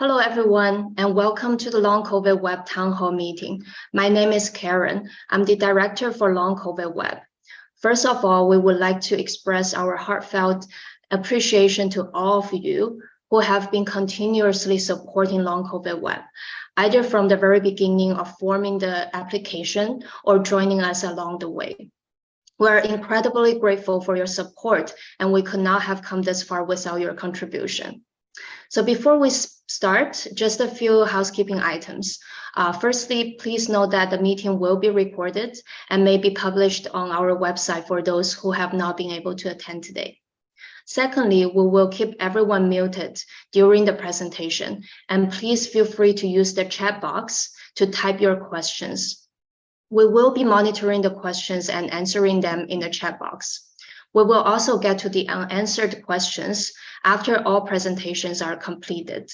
Hello, everyone, and welcome to the Long COVID Web Town Hall meeting. My name is Karen. I'm the director for Long COVID Web. First of all, we would like to express our heartfelt appreciation to all of you who have been continuously supporting Long COVID Web, either from the very beginning of forming the application or joining us along the way. We're incredibly grateful for your support, and we could not have come this far without your contribution. So before we start, just a few housekeeping items. Firstly, please note that the meeting will be recorded and may be published on our website for those who have not been able to attend today. Secondly, we will keep everyone muted during the presentation, and please feel free to use the chat box to type your questions. We will be monitoring the questions and answering them in the chat box. We will also get to the unanswered questions after all presentations are completed,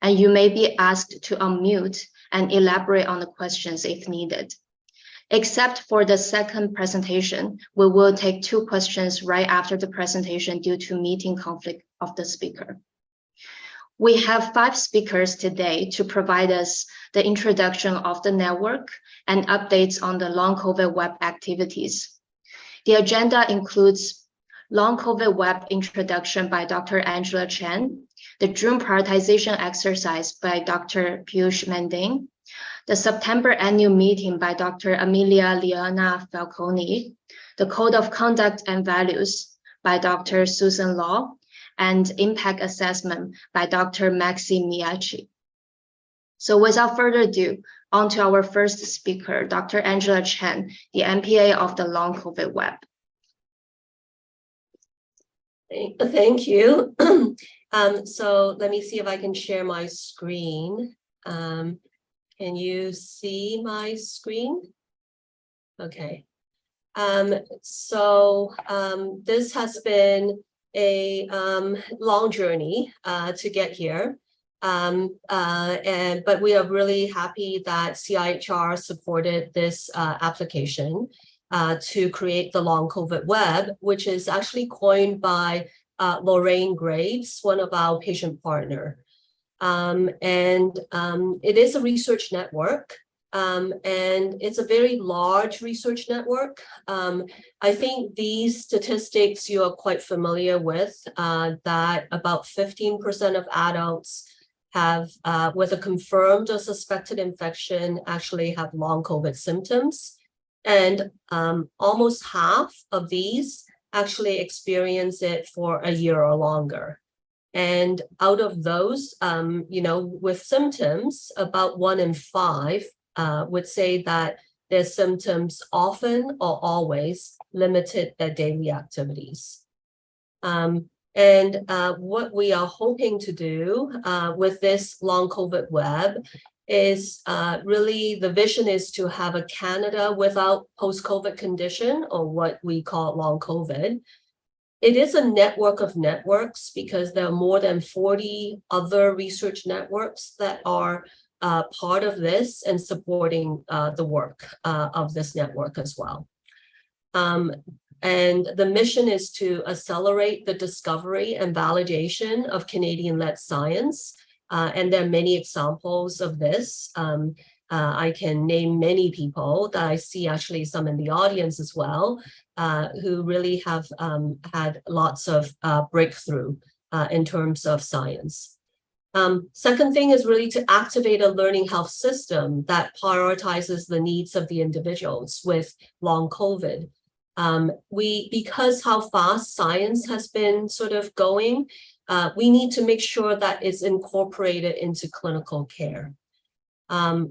and you may be asked to unmute and elaborate on the questions if needed. Except for the second presentation, we will take 2 questions right after the presentation due to meeting conflict of the speaker. We have 5 speakers today to provide us the introduction of the network and updates on the Long COVID Web activities. The agenda includes Long COVID Web introduction by Dr. Angela Chen, the June prioritization exercise by Dr. Piush Mandhane, the September annual meeting by Dr. Emilia, Liana, Falcone, the Code of Conduct and Values by Dr. Susan Law, and Impact Assessment by Dr. Maxi Miciak. So without further ado, on to our first speaker, Dr. Angela Chen, the MPA of the Long COVID Web. Thank you. So let me see if I can share my screen. Can you see my screen? Okay. This has been a long journey to get here. But we are really happy that CIHR supported this application to create the Long COVID Web, which is actually coined by Lorraine Graves, one of our patient partner. It is a research network, and it's a very large research network. I think these statistics you are quite familiar with, that about 15% of adults have, with a confirmed or suspected infection, actually have long COVID symptoms. And almost half of these actually experience it for a year or longer. And out of those, with symptoms, about 1 in 5 would say that their symptoms often or always limited their daily activities. What we are hoping to do with this Long COVID Web is really the vision is to have a Canada without post-COVID condition, or what we call long COVID. It is a network of networks because there are more than 40 other research networks that are part of this and supporting the work of this network as well. And the mission is to accelerate the discovery and validation of Canadian-led science. And there are many examples of this. I can name many people that I see, actually some in the audience as well, who really have had lots of breakthrough in terms of science. Second thing is really to activate a learning health system that prioritizes the needs of the individuals with long COVID. Because how fast science has been sort of going, we need to make sure that it's incorporated into clinical care.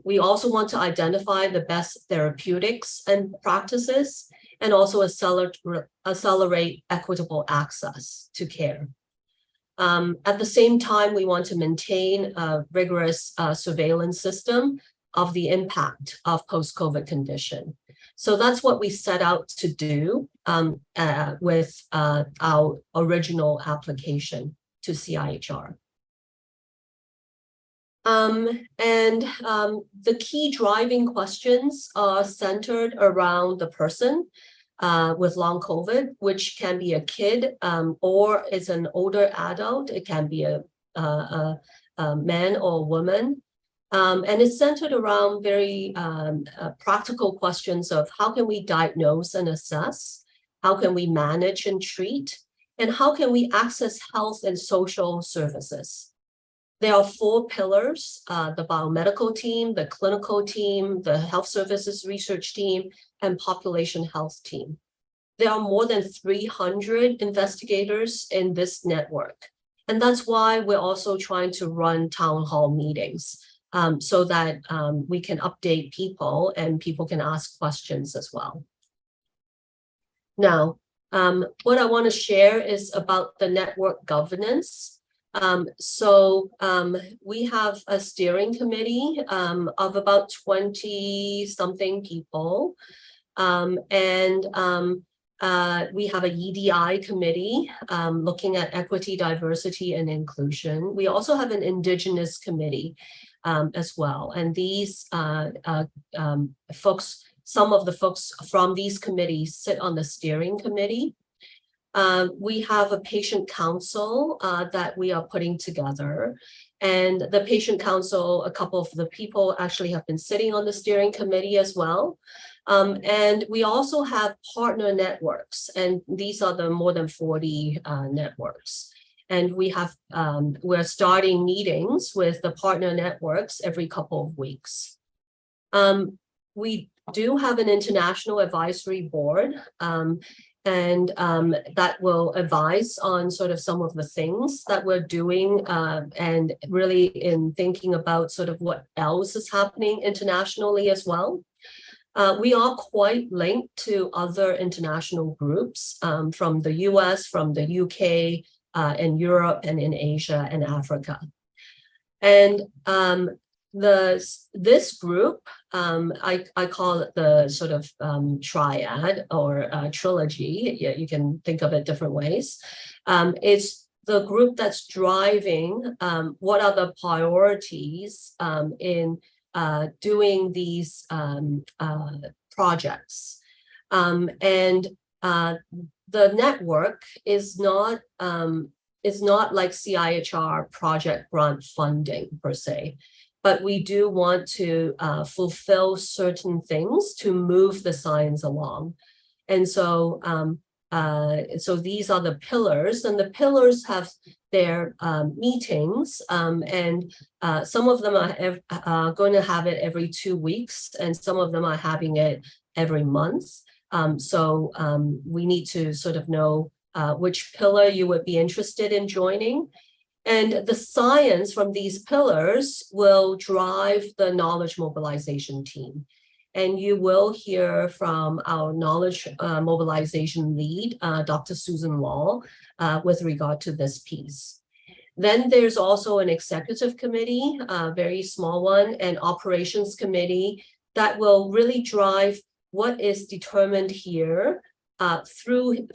We also want to identify the best therapeutics and practices, and also accelerate equitable access to care. At the same time, we want to maintain a rigorous surveillance system of the impact of post-COVID condition. So that's what we set out to do with our original application to CIHR. The key driving questions are centered around the person with long COVID, which can be a kid or is an older adult. It can be a man or woman. And it's centered around very practical questions of how can we diagnose and assess, how can we manage and treat, and how can we access health and social services. There are 4 pillars: the biomedical team, the clinical team, the health services research team, and population health team. There are more than 300 investigators in this network. And that's why we're also trying to run town hall meetings so that we can update people and people can ask questions as well. Now, what I want to share is about the network governance. We have a steering committee of about 20-something people. We have a EDI committee looking at equity, diversity, and inclusion. We also have an Indigenous committee as well. And these folks, some of the folks from these committees sit on the steering committee. We have a patient council that we are putting together. And the patient council, a couple of the people actually have been sitting on the steering committee as well. And we also have partner networks, and these are the more than 40 networks. And we're starting meetings with the partner networks every couple of weeks. We do have an international advisory board, and that will advise on sort of some of the things that we're doing, and really in thinking about sort of what else is happening internationally as well. We are quite linked to other international groups from the US, from the UK, in Europe, and in Asia and Africa. And this group, I call it the sort of triad or trilogy. You can think of it different ways. It's the group that's driving what are the priorities in doing these projects. The network is not like CIHR project grant funding per se, but we do want to fulfill certain things to move the science along. And so, so these are the pillars, and the pillars have their meetings, and some of them are going to have it every 2 weeks, and some of them are having it every month. So we need to sort of know which pillar you would be interested in joining. And the science from these pillars will drive the knowledge mobilization team. And you will hear from our knowledge mobilization lead, Dr. Susan Law, with regard to this piece. Then there's also an executive committee, a very small one, and operations committee that will really drive what is determined here through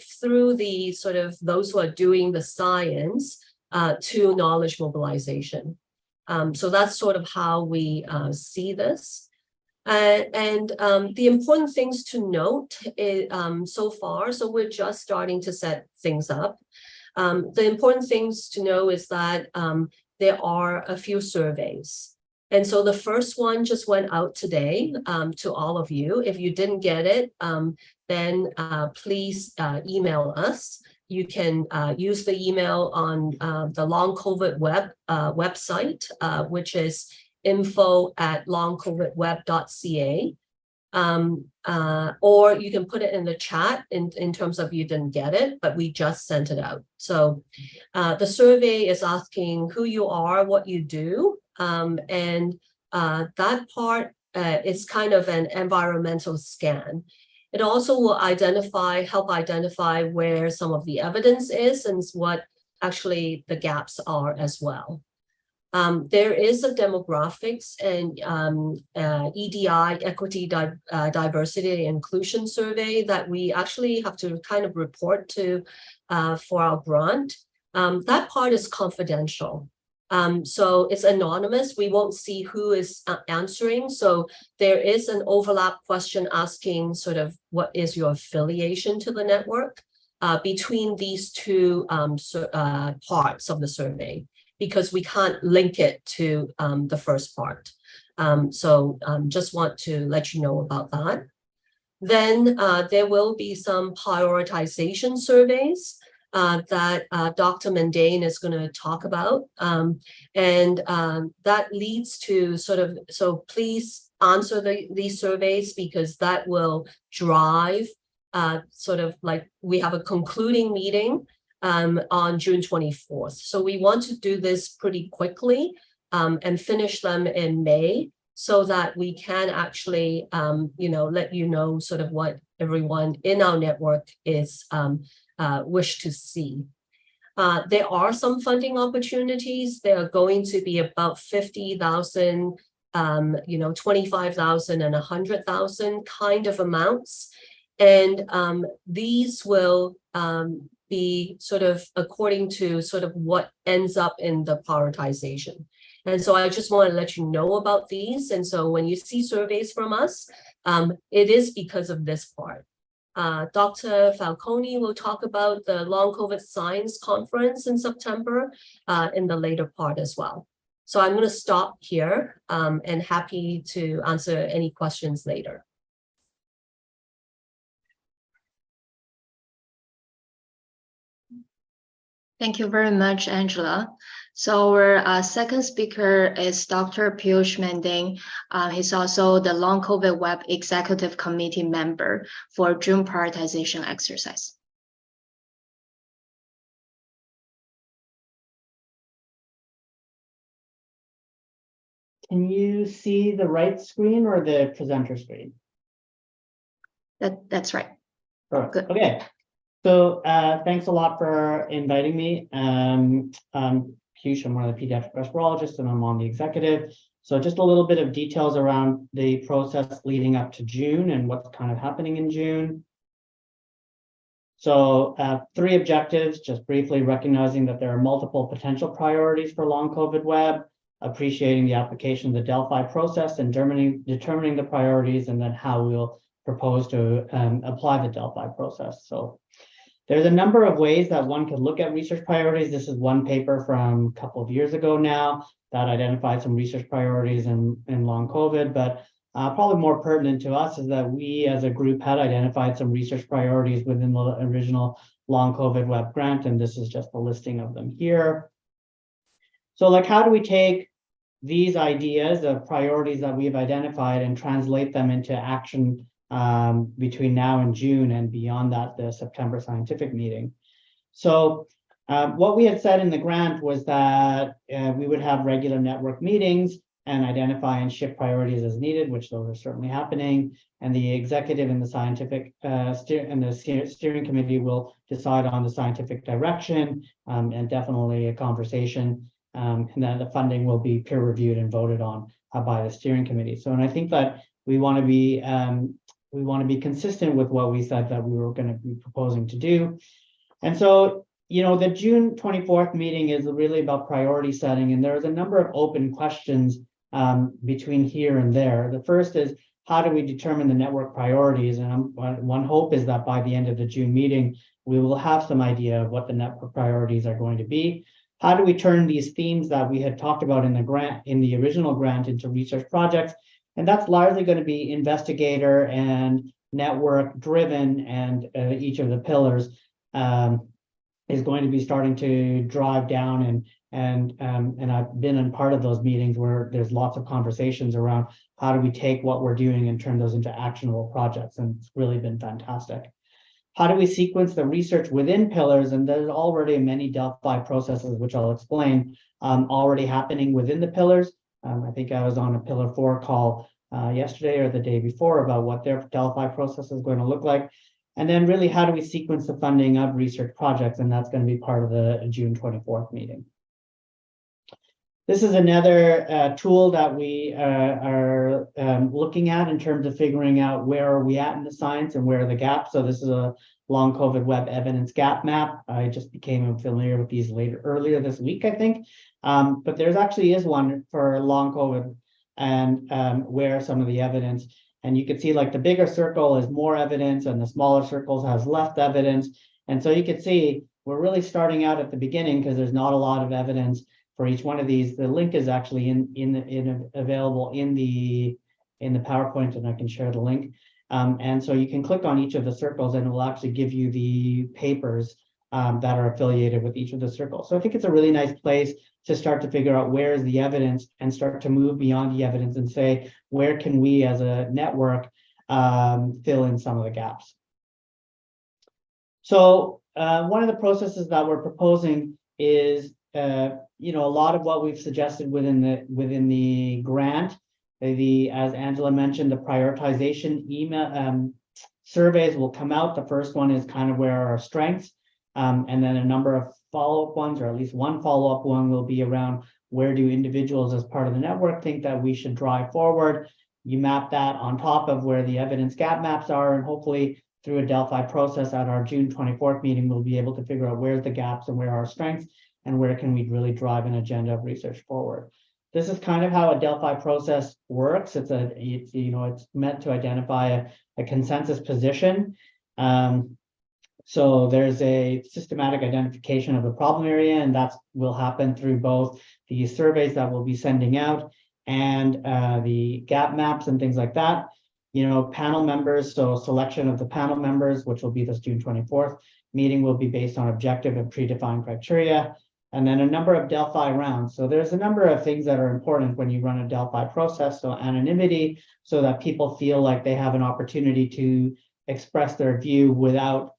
the sort of those who are doing the science to knowledge mobilization. So that's sort of how we see this. The important things to note is, so far, so we're just starting to set things up. The important things to know is that there are a few surveys. And so the first one just went out today to all of you. If you didn't get it, then please email us. You can use the email on the Long COVID Web website, which is info@longcovidweb.ca. Or you can put it in the chat in terms of you didn't get it, but we just sent it out. So the survey is asking who you are, what you do, and that part is kind of an environmental scan. It also will help identify where some of the evidence is and what actually the gaps are as well. There is a demographics and EDI, equity, diversity, and inclusion survey that we actually have to kind of report to for our grant. That part is confidential. So it's anonymous. We won't see who is answering. So there is an overlap question asking sort of what is your affiliation to the network between these two parts of the survey. because we can't link it to the first part. So just want to let you know about that. Then there will be some prioritization surveys that Dr. Mandhane is going to talk about. And that leads to sort of, so please answer these surveys, because that will drive sort of like, we have a concluding meeting on June 24th. So we want to do this pretty quickly and finish them in May, so that we can actually, let you know sort of what everyone in our network is wish to see. There are some funding opportunities. There are going to be about 50,000, 25,000 and 100,000 kind of amounts. And these will be sort of according to sort of what ends up in the prioritization. And so I just want to let you know about these. And so when you see surveys from us, it is because of this part. Dr. Falcone will talk about the Long COVID Science Conference in September in the later part as well. So I'm going to stop here and happy to answer any questions later. Thank you very much, Angela. So our second speaker is Dr. Piush Mandhane. He's also the Long COVID Web Executive Committee member for June prioritization exercise. Can you see the right screen or the presenter screen? That's right. Perfect. Good. Okay. So thanks a lot for inviting me. Piush, I'm one of the pediatric respirologists, and I'm on the executive. So just a little bit of details around the process leading up to June and what's kind of happening in June. So 3 objectives, just briefly recognizing that there are multiple potential priorities for long COVID web, appreciating the application of the Delphi process and determining the priorities, and then how we'll propose to apply the Delphi process. So there's a number of ways that one could look at research priorities. This is one paper from a couple of years ago now that identified some research priorities in long COVID, but probably more pertinent to us is that we as a group had identified some research priorities within the original long COVID web grant, and this is just a listing of them here. So like, how do we take these ideas of priorities that we've identified and translate them into action between now and June, and beyond that, the September scientific meeting? So what we had said in the grant was that we would have regular network meetings and identify and shift priorities as needed, which those are certainly happening. And the executive and the scientific steering committee will decide on the scientific direction, and definitely a conversation. And then the funding will be peer reviewed and voted on by the steering committee. So, and I think that we want to be consistent with what we said that we were going to be proposing to do. And so, the June 24th meeting is really about priority setting, and there's a number of open questions between here and there. The first is, how do we determine the network priorities? And one hope is that by the end of the June meeting, we will have some idea of what the network priorities are going to be. How do we turn these themes that we had talked about in the original grant into research projects? And that's largely going to be investigator and network driven, and each of the pillars is going to be starting to drive down, and I've been in part of those meetings where there's lots of conversations around how do we take what we're doing and turn those into actionable projects, and it's really been fantastic. How do we sequence the research within pillars? And there's already many Delphi processes, which I'll explain, already happening within the pillars. I think I was on a Pillar 4 call yesterday or the day before about what their Delphi process is going to look like. And then really, how do we sequence the funding of research projects? And that's going to be part of the June 24th meeting. This is another tool that we are looking at in terms of figuring out where are we at in the science and where are the gaps. So this is a long COVID web evidence gap map. I just became familiar with these earlier this week, I think. But there's actually is one for long COVID, and where some of the evidence, and you can see like the bigger circle is more evidence and the smaller circles has less evidence. And so you can see we're really starting out at the beginning because there's not a lot of evidence. for each one of these. The link is actually available in the PowerPoint, and I can share the link. And so you can click on each of the circles and it will actually give you the papers that are affiliated with each of the circles. So I think it's a really nice place to start to figure out where is the evidence and start to move beyond the evidence and say, where can we as a network fill in some of the gaps? So one of the processes that we're proposing is, a lot of what we've suggested within the grant. As Angela mentioned, the prioritization email surveys will come out. The first one is kind of where are our strengths, and then a number of follow-up ones, or at least one follow-up one, will be around where do individuals as part of the network think that we should drive forward. You map that on top of where the evidence gap maps are, and hopefully through a Delphi process at our June 24th meeting, we'll be able to figure out where's the gaps and where are our strengths and where can we really drive an agenda of research forward. This is kind of how a Delphi process works. It's meant to identify a consensus position. So there's a systematic identification of the problem area, and that will happen through both the surveys that we'll be sending out and the gap maps and things like that. Panel members, so selection of the panel members, which will be this June 24th meeting, will be based on objective and predefined criteria, and then a number of Delphi rounds. So there's a number of things that are important when you run a Delphi process. So anonymity, so that people feel like they have an opportunity to express their view without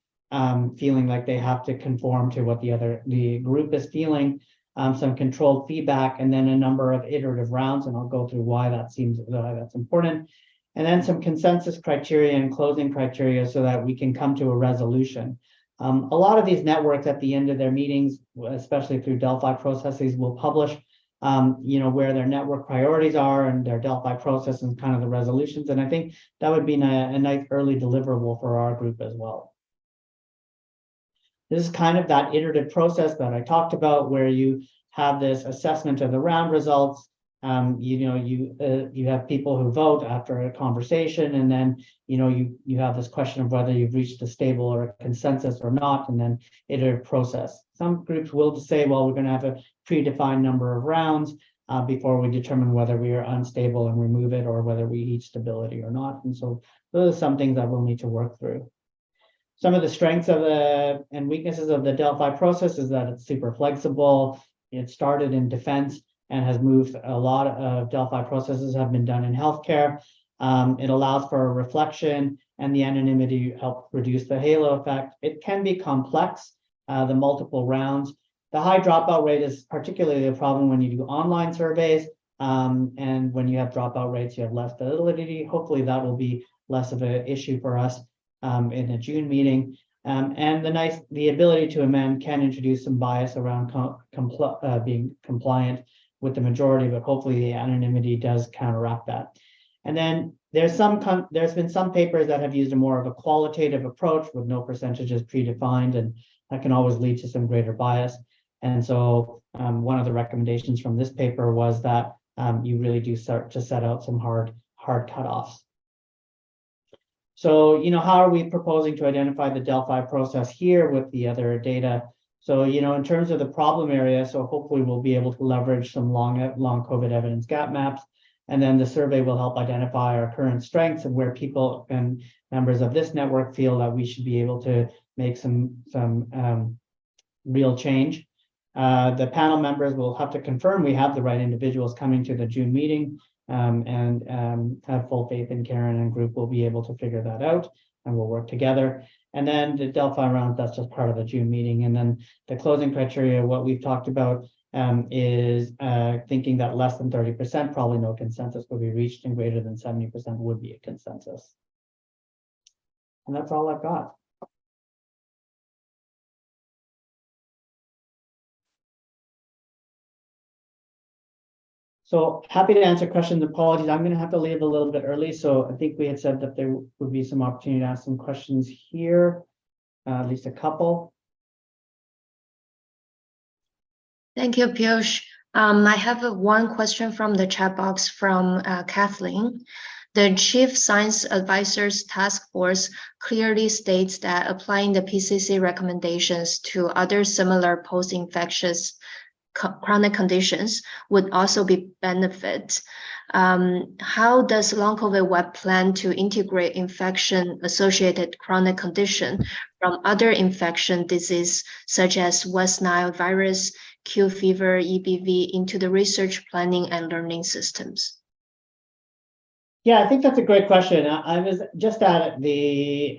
feeling like they have to conform to what the group is feeling. Some controlled feedback, and then a number of iterative rounds, and I'll go through why that's important. And then some consensus criteria and closing criteria so that we can come to a resolution. A lot of these networks at the end of their meetings, especially through Delphi processes, will publish where their network priorities are and their Delphi process and kind of the resolutions. And I think that would be a nice early deliverable for our group as well. This is kind of that iterative process that I talked about, where you have this assessment of the round results. You have people who vote after a conversation, and then you have this question of whether you've reached a stable or a consensus or not, and then iterative process. Some groups will say, well, we're going to have a predefined number of rounds before we determine whether we are unstable and remove it, or whether we reach stability or not. And so those are some things that we'll need to work through. Some of the strengths of and weaknesses of the Delphi process is that it's super flexible. It started in defense and has moved. A lot of Delphi processes have been done in healthcare. It allows for a reflection, and the anonymity helps reduce the halo effect. It can be complex, the multiple rounds. The high dropout rate is particularly a problem when you do online surveys, and when you have dropout rates, you have less validity. Hopefully that will be less of an issue for us in a June meeting. And the ability to amend can introduce some bias around being compliant with the majority, but hopefully the anonymity does counteract that. And then there's been some papers that have used a more of a qualitative approach with no percentages predefined, and that can always lead to some greater bias. And so one of the recommendations from this paper was that you really do start to set out some hard cutoffs. So, how are we proposing to identify the Delphi process here with the other data? So, in terms of the problem area, so hopefully we'll be able to leverage some long COVID evidence gap maps. And then the survey will help identify our current strengths and where people and members of this network feel that we should be able to make some real change. The panel members will have to confirm we have the right individuals coming to the June meeting, and have full faith in Karen and group will be able to figure that out, and we'll work together. And then the Delphi round, that's just part of the June meeting. And then the closing criteria, what we've talked about is thinking that less than 30%, probably no consensus will be reached, and greater than 70% would be a consensus. And that's all I've got. So happy to answer questions. Apologies, I'm going to have to leave a little bit early. So I think we had said that there would be some opportunity to ask some questions here, at least a couple. Thank you, Piush. I have one question from the chat box from Kathleen. The Chief Science Advisors Task Force clearly states that applying the PCC recommendations to other similar post-infectious chronic conditions would also be benefit. How does Long COVID Web plan to integrate infection-associated chronic condition from other infection disease such as West Nile virus, Q fever, EBV into the research planning and learning systems? Yeah, I think that's a great question. I was just at the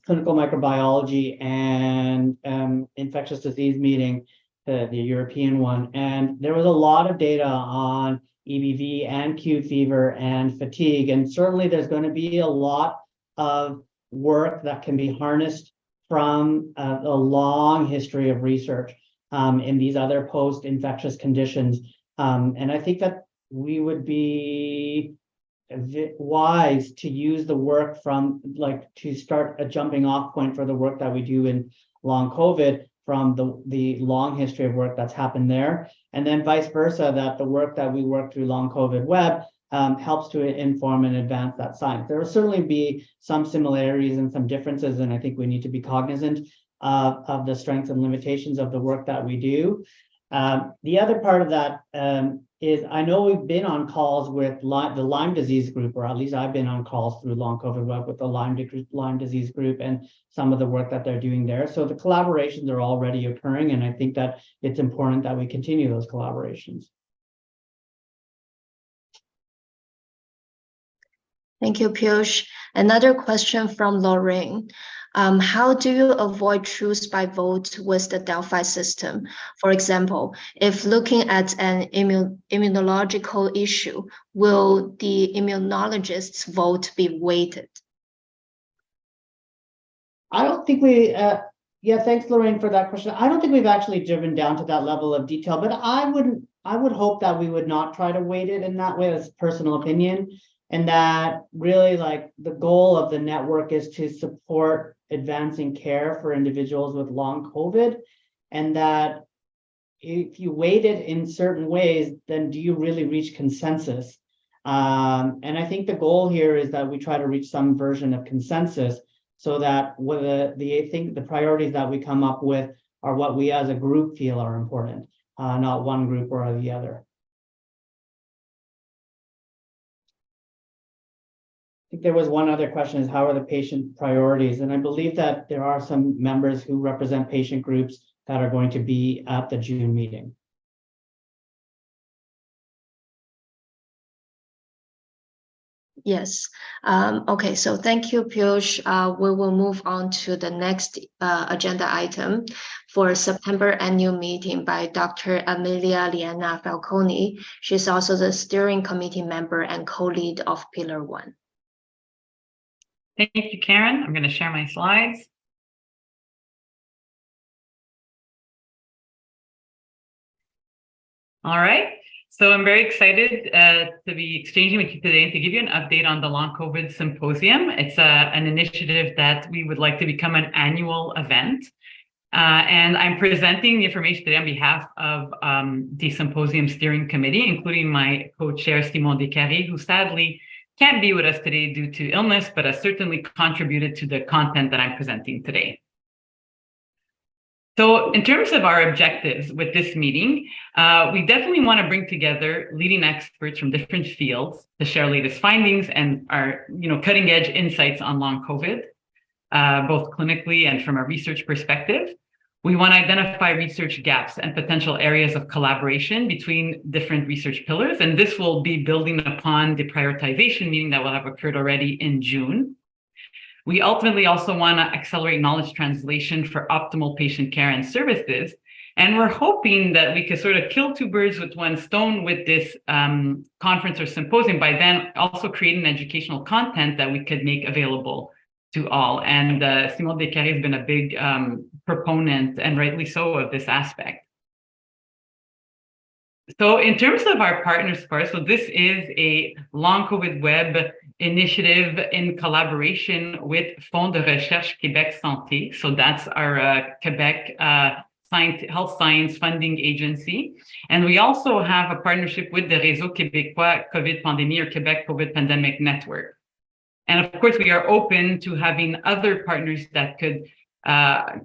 clinical microbiology and infectious disease meeting, the European one, and there was a lot of data on EBV and Q fever and fatigue, and certainly there's going to be a lot of work that can be harnessed from a long history of research in these other post-infectious conditions, and I think that we would be wise to use the work from to start a jumping off point for the work that we do in long COVID from the long history of work that's happened there, and then vice versa, that the work that we work through long COVID web helps to inform and advance that science. There will certainly be some similarities and some differences, and I think we need to be cognizant of the strengths and limitations of the work that we do. The other part of that is I know we've been on calls with the Lyme disease group, or at least I've been on calls through long COVID web with the Lyme disease group and some of the work that they're doing there. So the collaborations are already occurring, and I think that it's important that we continue those collaborations. Thank you, Piush. Another question from Lorraine. How do you avoid truth by vote with the Delphi system? For example, if looking at an immunological issue, will the immunologist's vote be weighted? I don't think thanks, Lorraine, for that question. I don't think we've actually driven down to that level of detail, but I would hope that we would not try to weight it in that way as personal opinion. And that really the goal of the network is to support advancing care for individuals with long COVID. And that if you weight it in certain ways, then do you really reach consensus? And I think the goal here is that we try to reach some version of consensus so that the priorities that we come up with are what we as a group feel are important, not one group or the other. I think there was one other question, is how are the patient priorities? And I believe that there are some members who represent patient groups that are going to be at the June meeting. Yes. Okay, so thank you, Piush. We will move on to the next agenda item for September annual meeting by Dr. Emilia Liana Falcone. She's also the steering committee member and co-lead of Pillar 1. Thank you, Karen. I'm going to share my slides. All right. So I'm very excited to be exchanging with you today and to give you an update on the Long COVID Symposium. It's an initiative that we would like to become an annual event. And I'm presenting the information today on behalf of the Symposium Steering Committee, including my co-chair, Simon Descaries, who sadly can't be with us today due to illness, but has certainly contributed to the content that I'm presenting today. So in terms of our objectives with this meeting, we definitely want to bring together leading experts from different fields to share latest findings and our cutting edge insights on long COVID, both clinically and from a research perspective. We want to identify research gaps and potential areas of collaboration between different research pillars, and this will be building upon the prioritization meeting that will have occurred already in June. We ultimately also want to accelerate knowledge translation for optimal patient care and services, and we're hoping that we could sort of kill two birds with one stone with this conference or symposium by then also creating educational content that we could make available to all. And Simon Descaries has been a big proponent, and rightly so, of this aspect. So in terms of our partners first, so this is a Long COVID Web initiative in collaboration with Fonds de Recherche Québec Santé. So that's our Quebec health science funding agency. And we also have a partnership with the Réseau Québécois COVID Pandémie, or Quebec COVID Pandemic Network. And of course, we are open to having other partners that could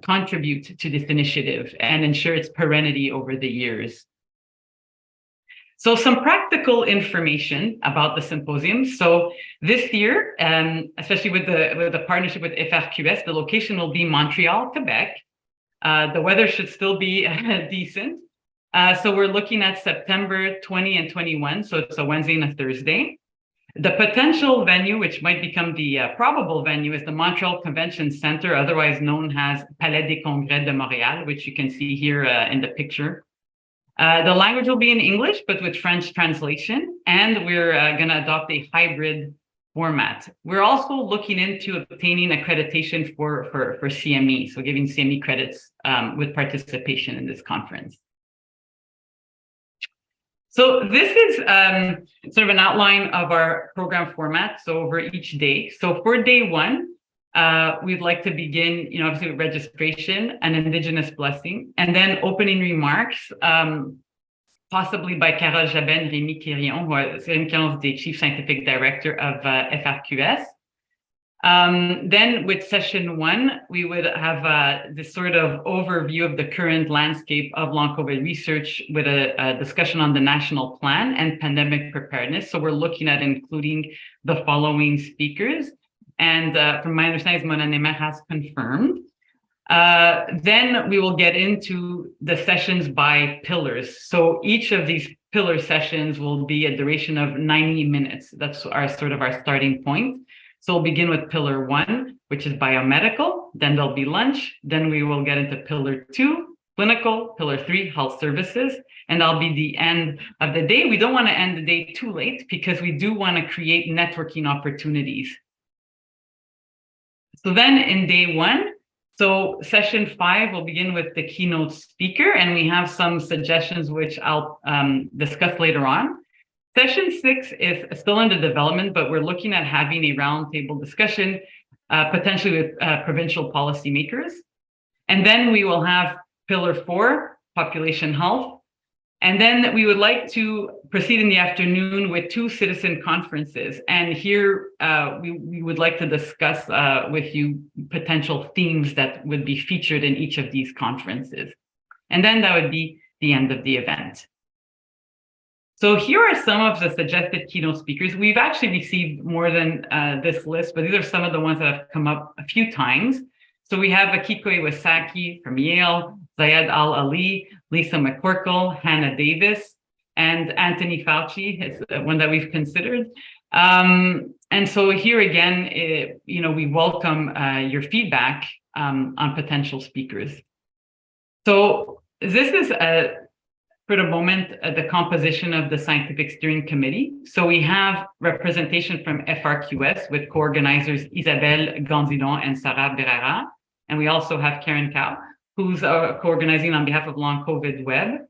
contribute to this initiative and ensure its perennity over the years. So some practical information about the symposium. So this year, especially with the partnership with FRQS, the location will be Montreal, Quebec. The weather should still be decent. So we're looking at September 20 and 21. So it's a Wednesday and a Thursday. The potential venue, which might become the probable venue, is the Montreal Convention Center, otherwise known as Palais des Congrès de Montréal, which you can see here in the picture. The language will be in English, but with French translation, and we're going to adopt a hybrid format. We're also looking into obtaining accreditation for CME, so giving CME credits with participation in this conference. So this is sort of an outline of our program format, so over each day. So for day one, we'd like to begin, obviously with registration and Indigenous blessing, and then opening remarks, possibly by Carole Jabin and Rémi Quirion, who are the Chief Scientific Director of FRQS. Then with session one, we would have this sort of overview of the current landscape of long COVID research with a discussion on the national plan and pandemic preparedness. So we're looking at including the following speakers. And from my understanding, Mona Nemer has confirmed. Then we will get into the sessions by pillars. So each of these pillar sessions will be a duration of 90 minutes. That's our starting point. So we'll begin with pillar one, which is biomedical. Then there'll be lunch. Then we will get into pillar two, clinical, pillar three, health services. And that'll be the end of the day. We don't want to end the day too late because we do want to create networking opportunities. So then in day one, so session 5 will begin with the keynote speaker, and we have some suggestions which I'll discuss later on. Session 6 is still under development, but we're looking at having a roundtable discussion, potentially with provincial policymakers. And then we will have pillar 4, population health. And then we would like to proceed in the afternoon with 2 citizen conferences. And here we would like to discuss with you potential themes that would be featured in each of these conferences. And then that would be the end of the event. So here are some of the suggested keynote speakers. We've actually received more than this list, but these are some of the ones that have come up a few times. So we have Akiko Iwasaki from Yale, Zayed Al-Ali, Lisa McCorkle, Hannah Davis, and Anthony Fauci is one that we've considered. And so here again, we welcome your feedback on potential speakers. So this is for the moment, the composition of the Scientific Steering Committee. So we have representation from FRQS with co-organizers Isabelle Gandilon and Sarah Berrera. And we also have Karen Kao, who's co-organizing on behalf of Long COVID Web.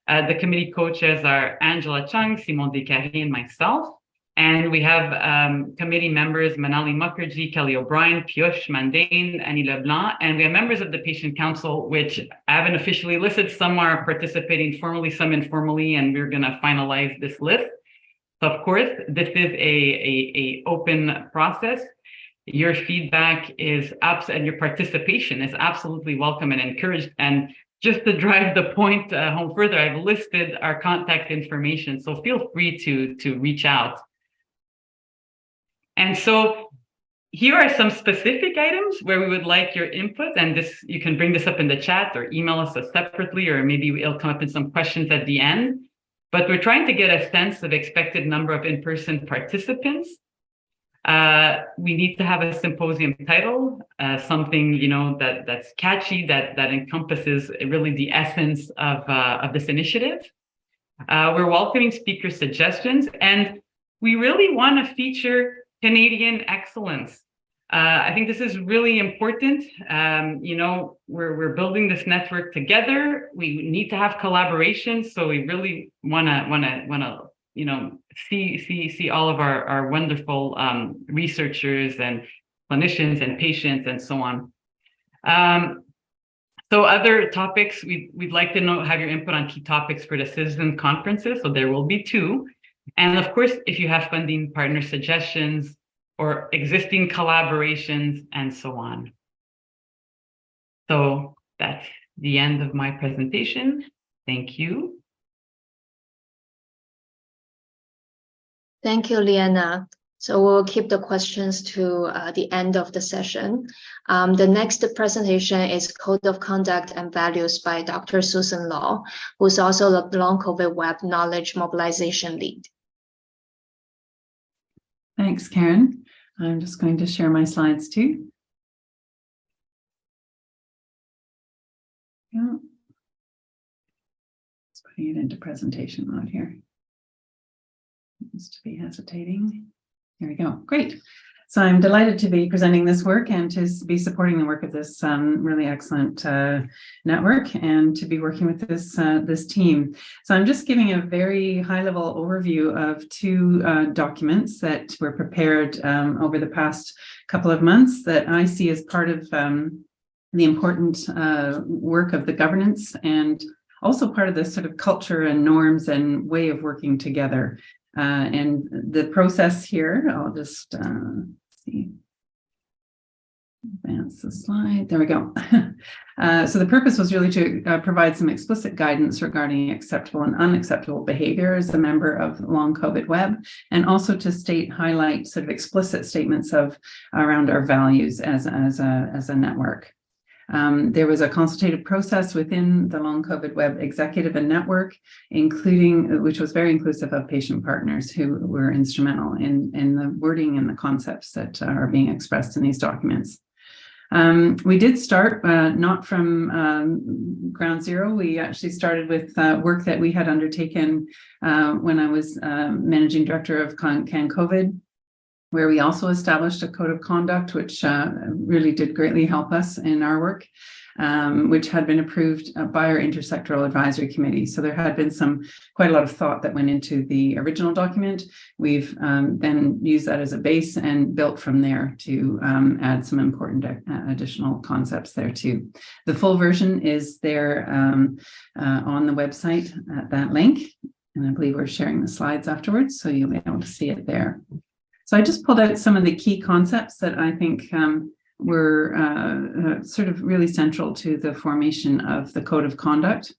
The committee coaches are Angela Cheung, Simon Descaries, and myself. And we have committee members Manali Mukherjee, Kelly O'Brien, Piush Mandhane, Annie Leblanc, and we have members of the Patient Council, which I haven't officially listed. Some are participating formally, some informally, and we're going to finalize this list. So of course, this is a open process. Your feedback is and your participation is absolutely welcome and encouraged. And just to drive the point home further, I've listed our contact information, so feel free to reach out. And so here are some specific items where we would like your input, and you can bring this up in the chat or email us separately, or maybe it'll come up in some questions at the end. But we're trying to get a sense of expected number of in-person participants. We need to have a symposium title, something that's catchy, that encompasses really the essence of this initiative. We're welcoming speaker suggestions, and we really want to feature Canadian excellence. I think this is really important. We're building this network together. We need to have collaboration, so we really want to see all of our wonderful researchers and clinicians and patients and so on. So other topics, we'd like to have your input on key topics for the citizen conferences. So there will be 2. And of course, if you have funding partner suggestions or existing collaborations and so on. So that's the end of my presentation. Thank you. Thank you, Liana. So we'll keep the questions to the end of the session. The next presentation is Code of Conduct and Values by Dr. Susan Law, who's also the Long COVID Web Knowledge Mobilization Lead. Thanks, Karen. I'm just going to share my slides too. Yeah. Just putting it into presentation mode here. Seems to be hesitating. Here we go. Great. So I'm delighted to be presenting this work and to be supporting the work of this really excellent network and to be working with this team. So I'm just giving a very high-level overview of two documents that were prepared over the past couple of months that I see as part of the important work of the governance and also part of the sort of culture and norms and way of working together. And the process here, I'll just see, advance the slide. There we go. So the purpose was really to provide some explicit guidance regarding acceptable and unacceptable behavior as a member of Long COVID Web, and also to highlight sort of explicit statements around our values as a network. There was a consultative process within the Long COVID Web executive and network, which was very inclusive of patient partners who were instrumental in the wording and the concepts that are being expressed in these documents. We did start not from ground zero. We actually started with work that we had undertaken when I was managing director of CanCOVID, where we also established a code of conduct, which really did greatly help us in our work, which had been approved by our intersectoral advisory committee. So there had been quite a lot of thought that went into the original document. We've then used that as a base and built from there to add some important additional concepts there too. The full version is there on the website at that link, and I believe we're sharing the slides afterwards, so you'll be able to see it there. So I just pulled out some of the key concepts that I think were sort of really central to the formation of the Code of Conduct.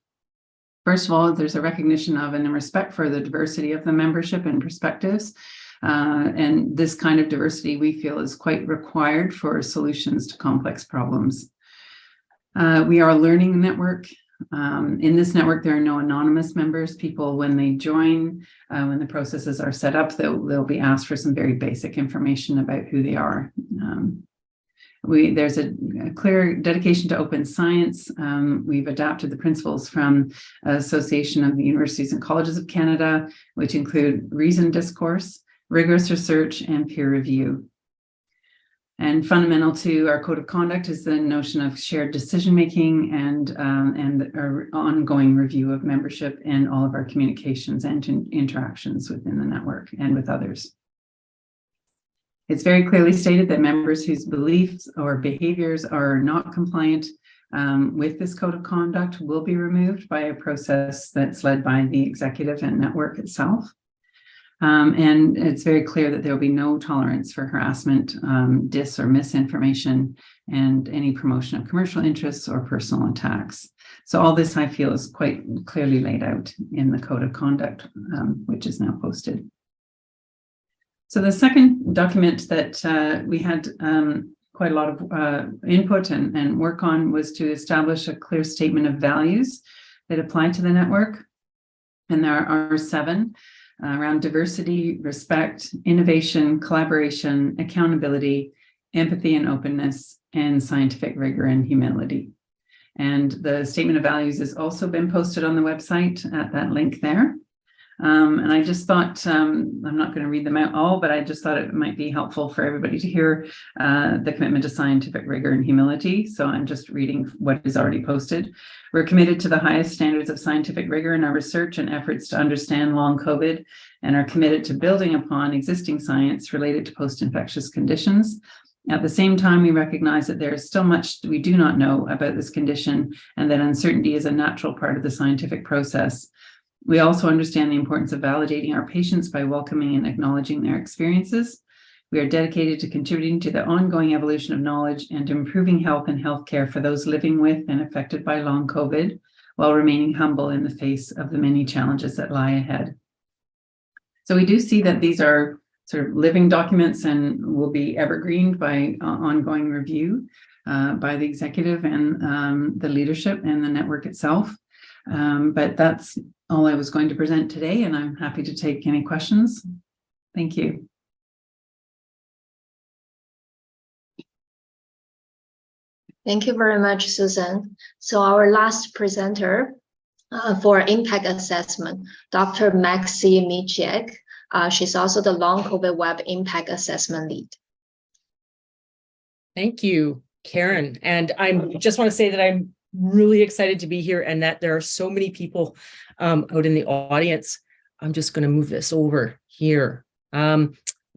First of all, there's a recognition of and a respect for the diversity of the membership and perspectives. And this kind of diversity we feel is quite required for solutions to complex problems. We are a learning network. In this network, there are no anonymous members. People, when they join, when the processes are set up, they'll be asked for some very basic information about who they are. There's a clear dedication to open science. We've adapted the principles from Association of the Universities and Colleges of Canada, which include reasoned discourse, rigorous research, and peer review. And fundamental to our code of conduct is the notion of shared decision-making and our ongoing review of membership and all of our communications and interactions within the network and with others. It's very clearly stated that members whose beliefs or behaviors are not compliant with this code of conduct will be removed by a process that's led by the executive and network itself. And it's very clear that there will be no tolerance for harassment, dis or misinformation, and any promotion of commercial interests or personal attacks. So all this, I feel, is quite clearly laid out in the Code of Conduct, which is now posted. So the second document that we had quite a lot of input and work on was to establish a clear statement of values that apply to the network. And there are 7. Around diversity, respect, innovation, collaboration, accountability, empathy and openness, and scientific rigor and humility. And the statement of values has also been posted on the website at that link there. And I just thought, I'm not going to read them out all, but I just thought it might be helpful for everybody to hear the commitment to scientific rigor and humility. So I'm just reading what is already posted. We're committed to the highest standards of scientific rigor in our research and efforts to understand long COVID, and are committed to building upon existing science related to post-infectious conditions. At the same time, we recognize that there is still much we do not know about this condition, and that uncertainty is a natural part of the scientific process. We also understand the importance of validating our patients by welcoming and acknowledging their experiences. We are dedicated to contributing to the ongoing evolution of knowledge and improving health and healthcare for those living with and affected by long COVID, while remaining humble in the face of the many challenges that lie ahead. So we do see that these are sort of living documents and will be evergreened by ongoing review by the executive and the leadership and the network itself. But that's all I was going to present today, and I'm happy to take any questions. Thank you. Thank you very much, Susan. So our last presenter for impact assessment, Dr. Maxi Miciak. She's also the Long COVID Web Impact Assessment Lead. Thank you, Karen. And I just want to say that I'm really excited to be here and that there are so many people out in the audience. I'm just going to move this over here. All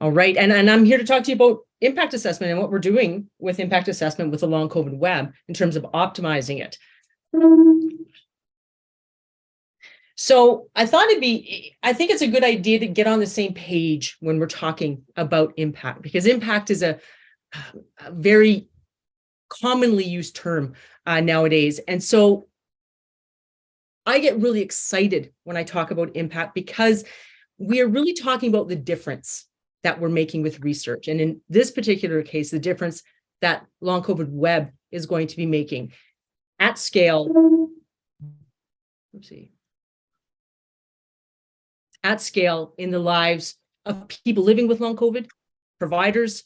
right. And I'm here to talk to you about impact assessment and what we're doing with impact assessment with the Long COVID Web in terms of optimizing it. So I think it's a good idea to get on the same page when we're talking about impact, because impact is a very commonly used term nowadays. And so I get really excited when I talk about impact because we are really talking about the difference that we're making with research. And in this particular case, the difference that Long COVID Web is going to be making at scale. Oopsie. At scale in the lives of people living with long COVID, providers,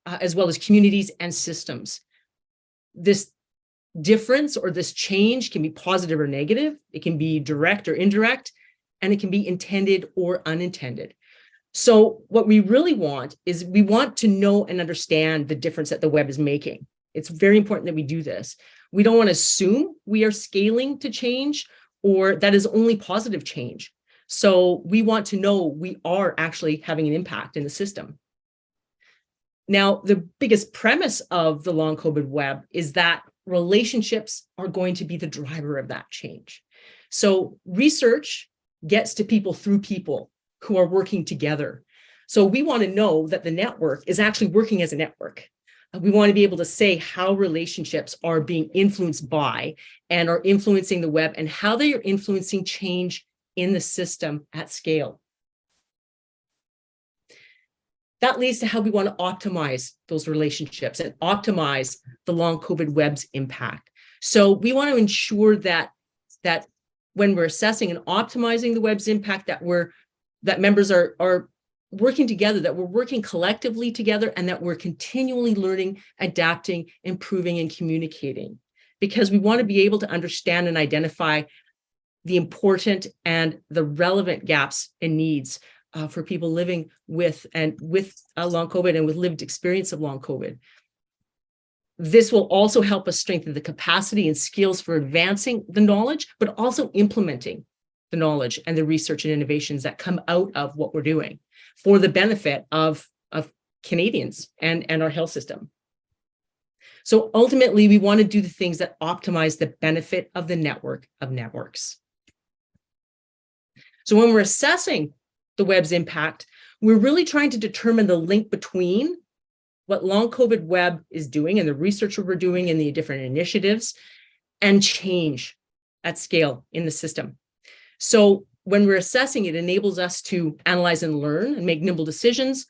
as well as communities and systems. This difference or this change can be positive or negative. It can be direct or indirect, and it can be intended or unintended. So what we really want is we want to know and understand the difference that the web is making. It's very important that we do this. We don't want to assume we are scaling to change or that is only positive change. So we want to know we are actually having an impact in the system. Now, the biggest premise of the Long COVID Web is that relationships are going to be the driver of that change. So research gets to people through people who are working together. So we want to know that the network is actually working as a network. We want to be able to say how relationships are being influenced by and are influencing the web and how they are influencing change in the system at scale. That leads to how we want to optimize those relationships and optimize the Long COVID Web's impact. So we want to ensure that when we're assessing and optimizing the web's impact, that members are working together, that we're working collectively together, and that we're continually learning, adapting, improving, and communicating. Because we want to be able to understand and identify the important and the relevant gaps and needs for people living with long COVID and with lived experience of long COVID. This will also help us strengthen the capacity and skills for advancing the knowledge, but also implementing the knowledge and the research and innovations that come out of what we're doing for the benefit of Canadians and our health system. So ultimately, we want to do the things that optimize the benefit of the network of networks. So when we're assessing the web's impact, we're really trying to determine the link between what Long COVID Web is doing and the research we're doing in the different initiatives and change at scale in the system. So when we're assessing, it enables us to analyze and learn and make nimble decisions.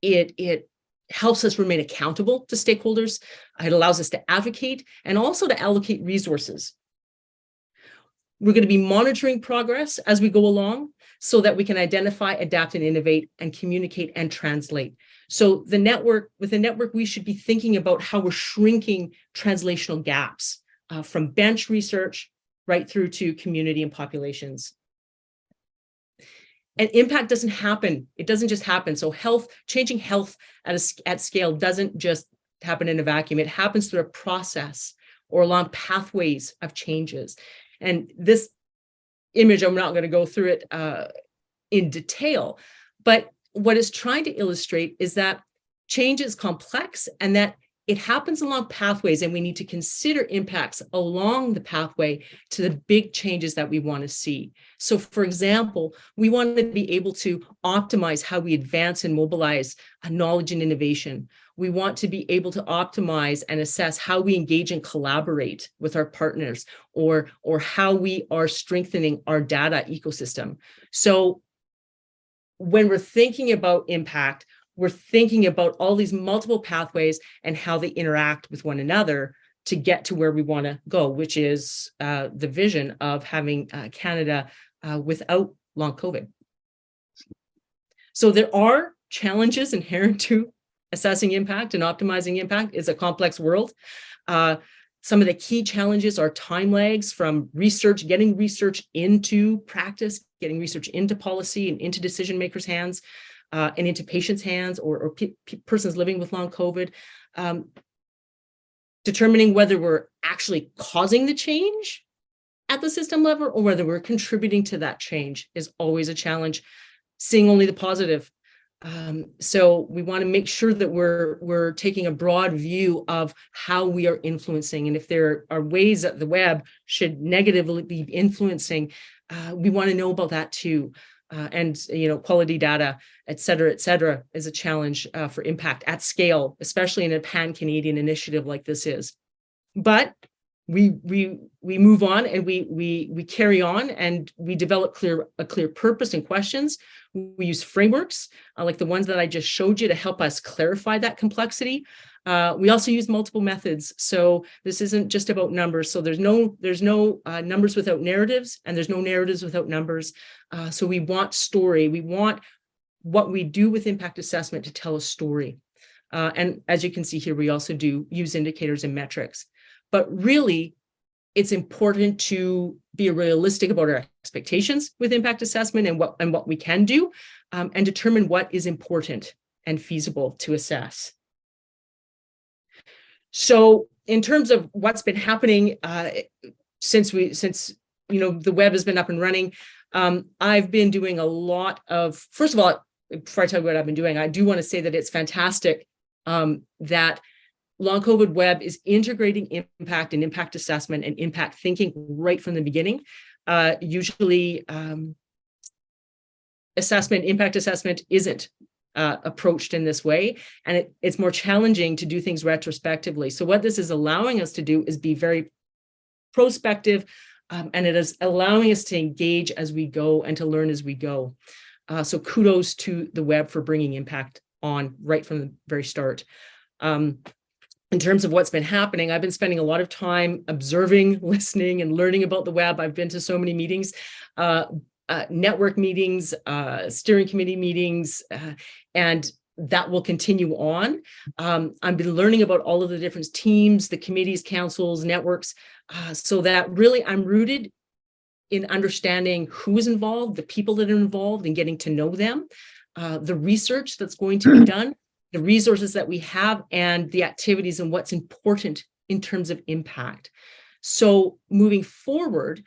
It helps us remain accountable to stakeholders. It allows us to advocate and also to allocate resources. We're going to be monitoring progress as we go along so that we can identify, adapt, and innovate and communicate and translate. So with the network, we should be thinking about how we're shrinking translational gaps from bench research right through to community and populations. And impact doesn't happen. It doesn't just happen. So changing health at scale doesn't just happen in a vacuum. It happens through a process or along pathways of changes. And this image, I'm not going to go through it in detail, but what it's trying to illustrate is that change is complex and that it happens along pathways, and we need to consider impacts along the pathway to the big changes that we want to see. So for example, we want to be able to optimize how we advance and mobilize knowledge and innovation. We want to be able to optimize and assess how we engage and collaborate with our partners or how we are strengthening our data ecosystem. So when we're thinking about impact, we're thinking about all these multiple pathways and how they interact with one another to get to where we want to go, which is the vision of having Canada without long COVID. So there are challenges inherent to assessing impact and optimizing impact. It's a complex world. Some of the key challenges are time lags from research, getting research into practice, getting research into policy and into decision makers' hands, and into patients' hands or persons living with long COVID. Determining whether we're actually causing the change at the system level or whether we're contributing to that change is always a challenge. Seeing only the positive. So we want to make sure that we're taking a broad view of how we are influencing, and if there are ways that the web should negatively be influencing, we want to know about that too. And quality data, et cetera, is a challenge for impact at scale, especially in a pan-Canadian initiative like this is. But we move on and we carry on and we develop a clear purpose and questions. We use frameworks like the ones that I just showed you to help us clarify that complexity. We also use multiple methods. So this isn't just about numbers. So there's no numbers without narratives, and there's no narratives without numbers. So we want story. We want what we do with impact assessment to tell a story. And as you can see here, we also do use indicators and metrics. But really, it's important to be realistic about our expectations with impact assessment and what we can do, and determine what is important and feasible to assess. So in terms of what's been happening since the web has been up and running, I've been doing a lot of, first of all, before I tell you what I've been doing, I do want to say that it's fantastic that Long COVID Web is integrating impact and impact assessment and impact thinking right from the beginning. Usually impact assessment isn't approached in this way, and it's more challenging to do things retrospectively. So what this is allowing us to do is be very prospective, and it is allowing us to engage as we go and to learn as we go. So kudos to the web for bringing impact on right from the very start. In terms of what's been happening, I've been spending a lot of time observing, listening, and learning about the web. I've been to so many meetings, network meetings, steering committee meetings, and that will continue on. I've been learning about all of the different teams, the committees, councils, networks, so that really I'm rooted in understanding who is involved, the people that are involved, and getting to know them, the research that's going to be done, the resources that we have, and the activities and what's important in terms of impact. So moving forward,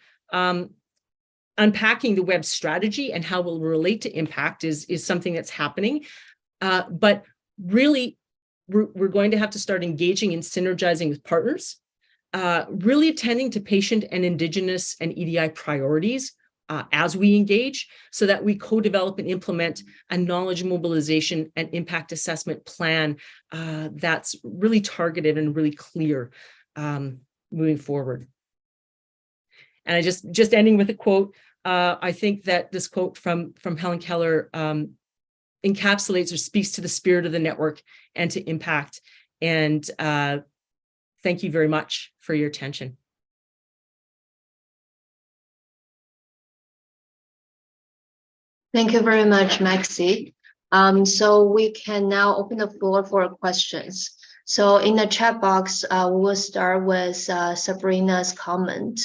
unpacking the web strategy and how it will relate to impact is something that's happening. But really, we're going to have to start engaging and synergizing with partners, really attending to patient and Indigenous and EDI priorities as we engage, so that we co-develop and implement a knowledge mobilization and impact assessment plan that's really targeted and really clear moving forward. And I just ending with a quote. I think that this quote from Helen Keller encapsulates or speaks to the spirit of the network and to impact. And thank you very much for your attention. Thank you very much, Maxi. So we can now open the floor for questions. So in the chat box, we will start with Sabrina's comment.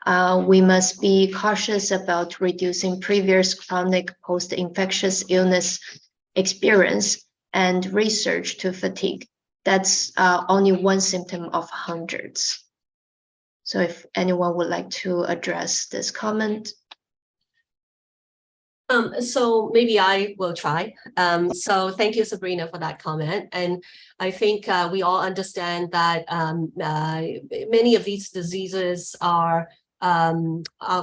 We must be cautious about reducing previous chronic post-infectious illness experience and research to fatigue. That's only one symptom of hundreds. So if anyone would like to address this comment. So maybe I will try. So thank you, Sabrina, for that comment. And I think we all understand that many of these diseases are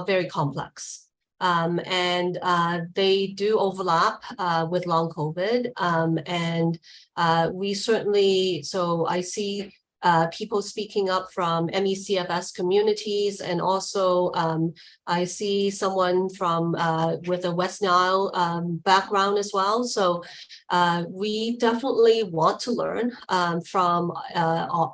very complex. And they do overlap with long COVID. And we certainly, so I see people speaking up from MECFS communities, and also I see someone from with a West Nile background as well. So we definitely want to learn from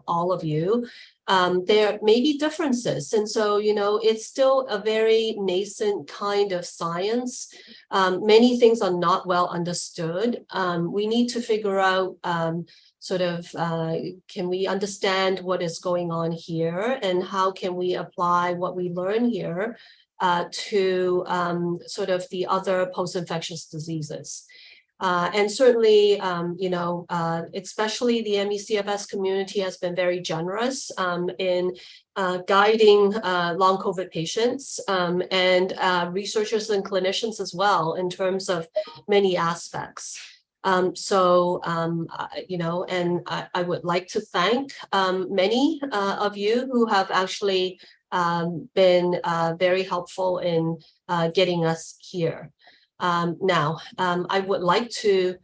all of you. There may be differences. And so, you know, it's still a very nascent kind of science. Many things are not well understood. We need to figure out can we understand what is going on here, and how can we apply what we learn here to sort of the other post-infectious diseases. And certainly, you know, especially the MECFS community has been very generous in guiding long COVID patients and researchers and clinicians as well in terms of many aspects. You know, and I would like to thank many of you who have actually been very helpful in getting us here. Now, I would like to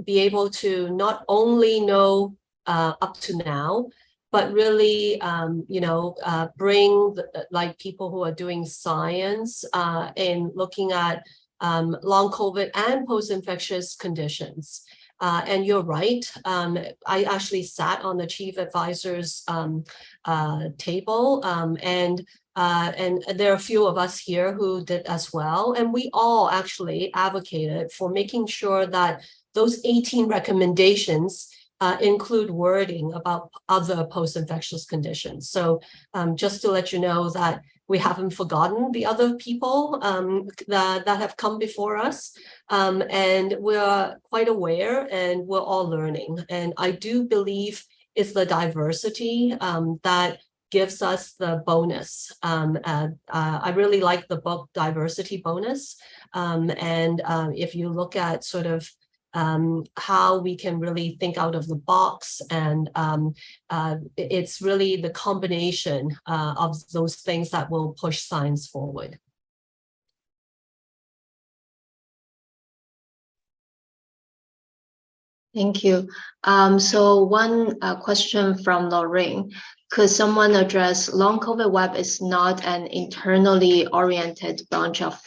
be able to not only know up to now, but really, you know, bring like people who are doing science in looking at long COVID and post-infectious conditions. And you're right, I actually sat on the chief advisor's table, and there are a few of us here who did as well. And we all actually advocated for making sure that those 18 recommendations include wording about other post-infectious conditions. So just to let you know that we haven't forgotten the other people that have come before us, and we're quite aware, and we're all learning. And I do believe it's the diversity that gives us the bonus. I really like the book Diversity Bonus. And if you look at sort of how we can really think out of the box, and it's really the combination of those things that will push science forward. Thank you. So one question from Lorraine. Could someone address long COVID web is not an internally oriented bunch of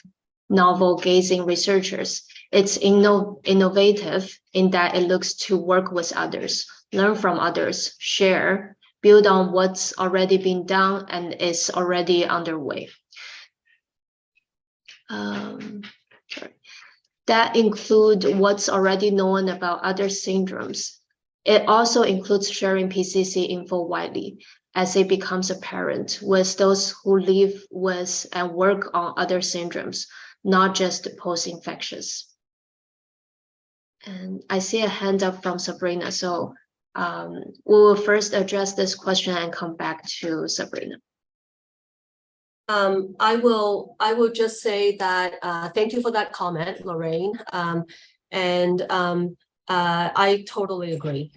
novel gazing researchers. It's innovative in that it looks to work with others, learn from others, share, build on what's already been done and is already underway. That include what's already known about other syndromes. It also includes sharing PCC info widely as it becomes apparent with those who live with and work on other syndromes, not just post-infectious. And I see a hand up from Sabrina. So we will first address this question and come back to Sabrina. I will just say that thank you for that comment, Lorraine. I totally agree.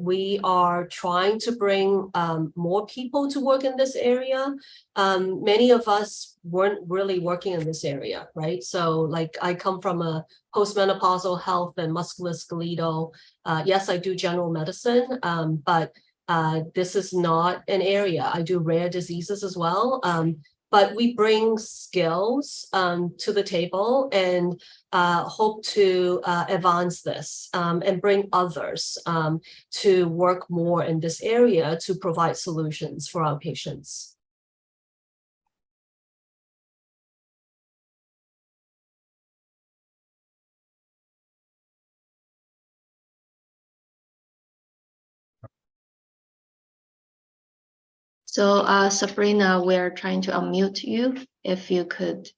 We are trying to bring more people to work in this area. Many of us weren't really working in this area, right? So like I come from a postmenopausal health and musculoskeletal. Yes, I do general medicine, but this is not an area. I do rare diseases as well. But we bring skills to the table and hope to advance this and bring others to work more in this area to provide solutions for our patients. So Sabrina, we're trying to unmute you, if you could.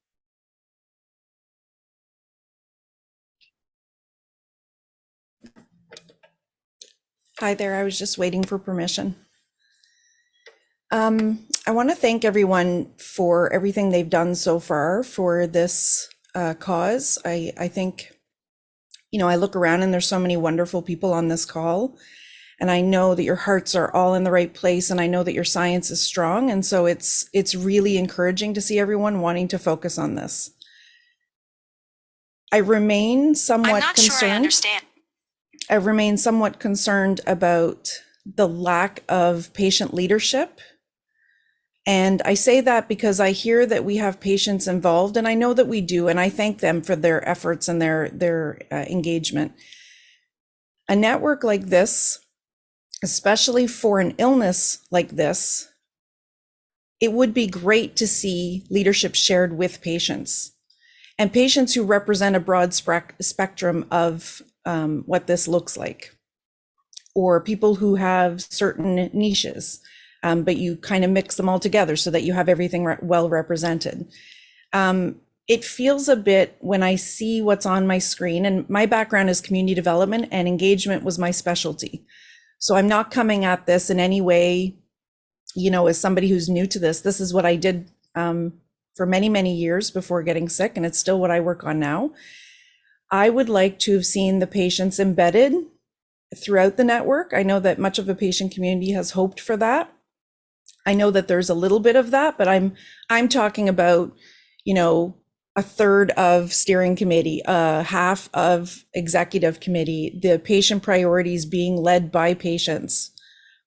Hi there, I was just waiting for permission. I want to thank everyone for everything they've done so far for this cause. I think, you know, I look around and there's so many wonderful people on this call. And I know that your hearts are all in the right place, and I know that your science is strong. And so it's really encouraging to see everyone wanting to focus on this. I remain somewhat concerned. I'm not sure I understand. I remain somewhat concerned about the lack of patient leadership. And I say that because I hear that we have patients involved, and I know that we do, and I thank them for their efforts and their engagement. A network like this, especially for an illness like this, it would be great to see leadership shared with patients and patients who represent a broad spectrum of what this looks like, or people who have certain niches, but you kind of mix them all together so that you have everything well represented. It feels a bit, when I see what's on my screen, and my background is community development and engagement was my specialty. So I'm not coming at this in any way, as somebody who's new to this. This is what I did for many, many years before getting sick, and it's still what I work on now. I would like to have seen the patients embedded throughout the network. I know that much of the patient community has hoped for that. I know that there's a little bit of that, but I'm talking about, a third of steering committee, half of executive committee, the patient priorities being led by patients,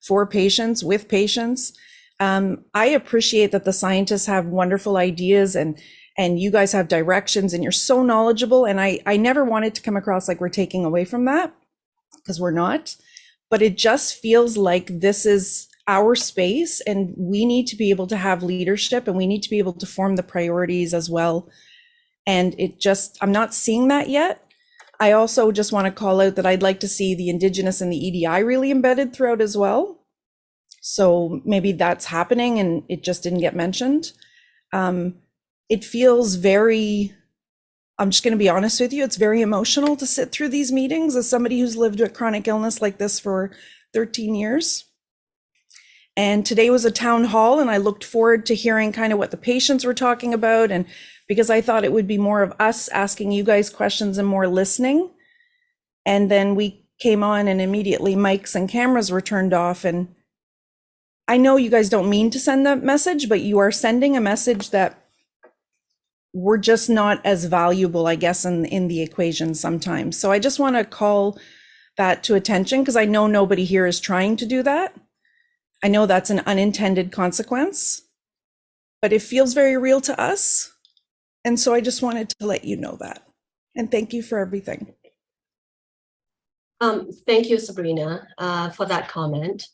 for patients, with patients. I appreciate that the scientists have wonderful ideas and you guys have directions and you're so knowledgeable. And I never want it to come across like we're taking away from that, because we're not, but it just feels like this is our space and we need to be able to have leadership and we need to be able to form the priorities as well. And I'm not seeing that yet. I also just want to call out that I'd like to see the Indigenous and the EDI really embedded throughout as well. So maybe that's happening and it just didn't get mentioned. It feels very, I'm just going to be honest with you, it's very emotional to sit through these meetings as somebody who's lived with chronic illness like this for 13 years. And today was a town hall and I looked forward to hearing kind of what the patients were talking about, and because I thought it would be more of us asking you guys questions and more listening. And then we came on and immediately mics and cameras were turned off. And I know you guys don't mean to send that message, but you are sending a message that we're just not as valuable, I guess, in the equation sometimes. So I just want to call that to attention because I know nobody here is trying to do that. I know that's an unintended consequence, but it feels very real to us. And so I just wanted to let you know that. And thank you for everything. Thank you, Sabrina, for that comment.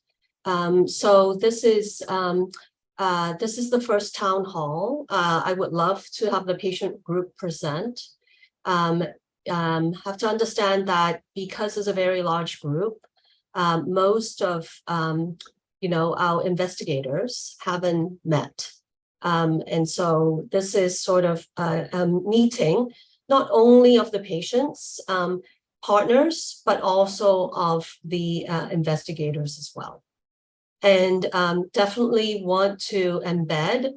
So this is the first town hall. I would love to have the patient group present. Have to understand that because it's a very large group, most of our investigators haven't met. And so this is sort of a meeting, not only of the patients, partners, but also of the investigators as well. And definitely want to embed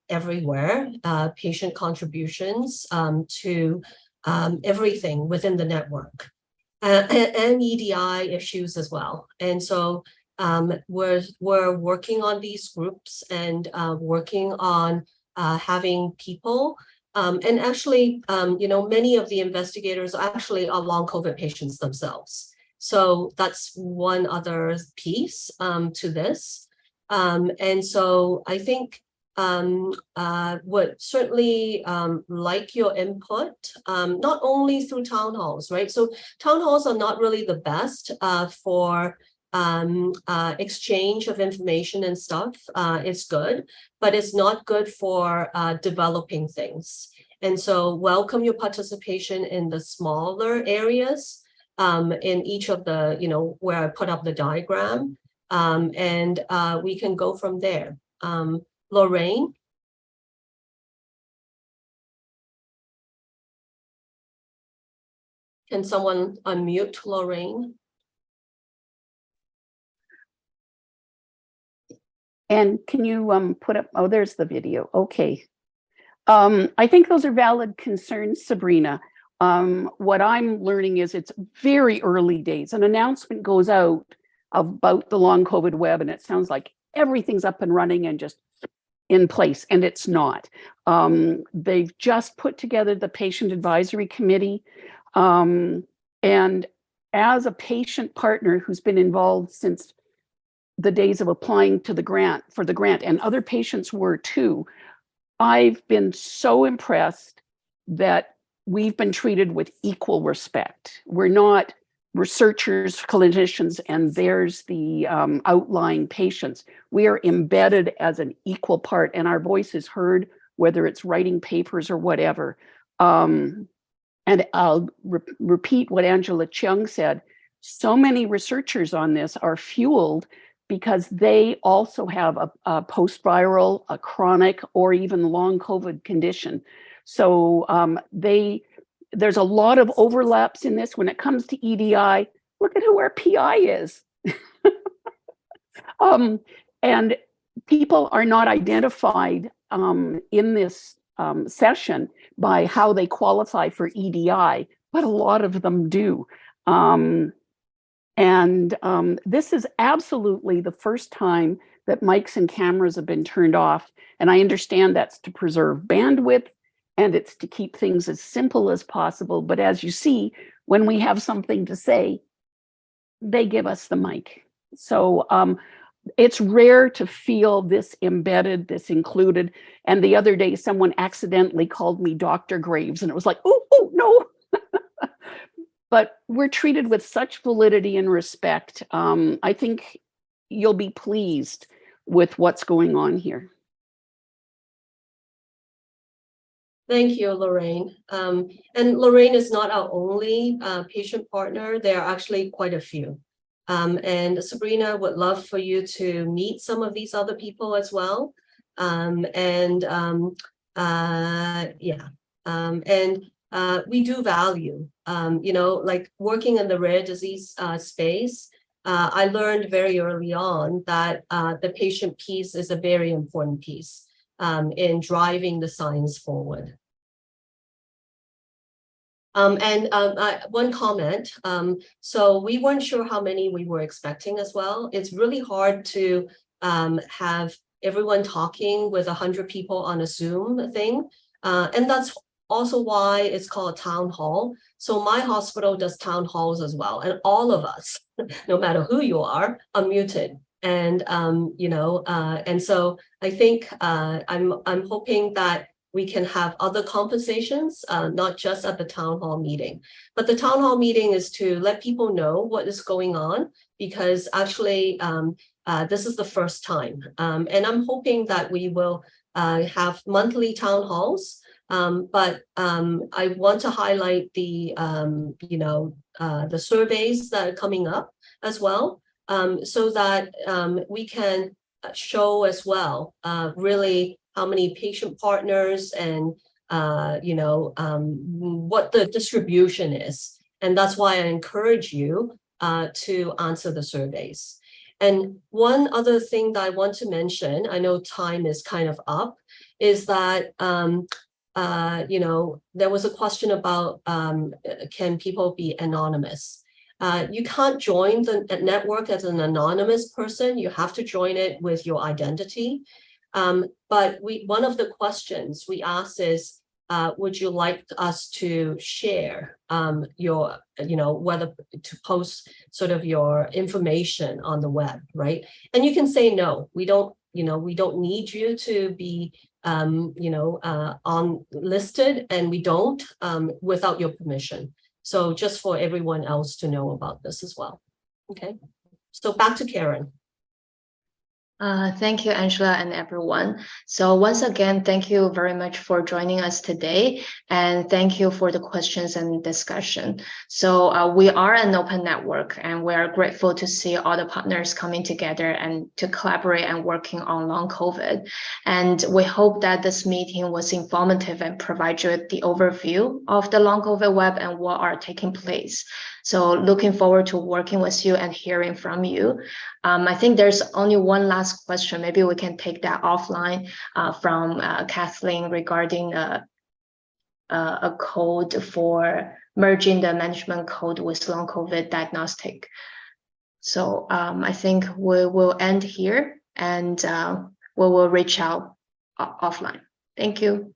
everywhere patient contributions to everything within the network and EDI issues as well. And so we're working on these groups and working on having people and actually, many of the investigators actually are long COVID patients themselves. So that's one other piece to this. And so I think would certainly like your input, not only through town halls, right? So town halls are not really the best for exchange of information and stuff. It's good, but it's not good for developing things. And so welcome your participation in the smaller areas in each of the, where I put up the diagram, and we can go from there. Lorraine? Can someone unmute Lorraine? And can you put up, oh, there's the video. Okay. I think those are valid concerns, Sabrina. What I'm learning is it's very early days. An announcement goes out about the long COVID web, and it sounds like everything's up and running and just in place, and it's not. They've just put together the patient advisory committee, and as a patient partner who's been involved since the days of applying to the grant, and other patients were too, I've been so impressed that we've been treated with equal respect. We're not researchers, clinicians, and there's the outlying patients. We are embedded as an equal part, and our voice is heard, whether it's writing papers or whatever. And I'll repeat what Angela Cheung said. So many researchers on this are fueled because they also have a post-viral, a chronic, or even long COVID condition. So there's a lot of overlaps in this. When it comes to EDI, look at who our PI is. And people are not identified in this session by how they qualify for EDI, but a lot of them do. This is absolutely the first time that mics and cameras have been turned off. And I understand that's to preserve bandwidth and it's to keep things as simple as possible. But as you see, when we have something to say, they give us the mic. So it's rare to feel this embedded, this included. And the other day, someone accidentally called me Dr. Graves, and it was like, oh no. But we're treated with such validity and respect. I think you'll be pleased with what's going on here. Thank you, Lorraine. And Lorraine is not our only patient partner. There are actually quite a few. And Sabrina would love for you to meet some of these other people as well. We do value, like working in the rare disease space. I learned very early on that the patient piece is a very important piece in driving the science forward. One comment, so we weren't sure how many we were expecting as well. It's really hard to have everyone talking with 100 people on a Zoom thing. And that's also why it's called town hall. So my hospital does town halls as well. And all of us, no matter who you are muted. And, and so I think I'm hoping that we can have other conversations, not just at the town hall meeting. But the town hall meeting is to let people know what is going on, because actually this is the first time. And I'm hoping that we will have monthly town halls. But I want to highlight the, the surveys that are coming up as well, so that we can show as well really how many patient partners and what the distribution is. And that's why I encourage you to answer the surveys. And one other thing that I want to mention, I know time is kind of up, is that there was a question about can people be anonymous? You can't join the network as an anonymous person. You have to join it with your identity. But one of the questions we asked is, would you like us to share your, whether to post sort of your information on the web, right? And you can say no. We don't need you to be on listed, and we don't without your permission. So just for everyone else to know about this as well. Okay, so back to Karen. Thank you, Angela, and everyone. So once again, thank you very much for joining us today, and thank you for the questions and discussion. So we are an open network, and we are grateful to see all the partners coming together and to collaborate and working on long COVID. And we hope that this meeting was informative and provide you with the overview of the long COVID web and what are taking place. So looking forward to working with you and hearing from you. I think there's only one last question. Maybe we can take that offline from Kathleen regarding a code for merging the management code with long COVID diagnostic. So I think we will end here, and we will reach out offline. Thank you.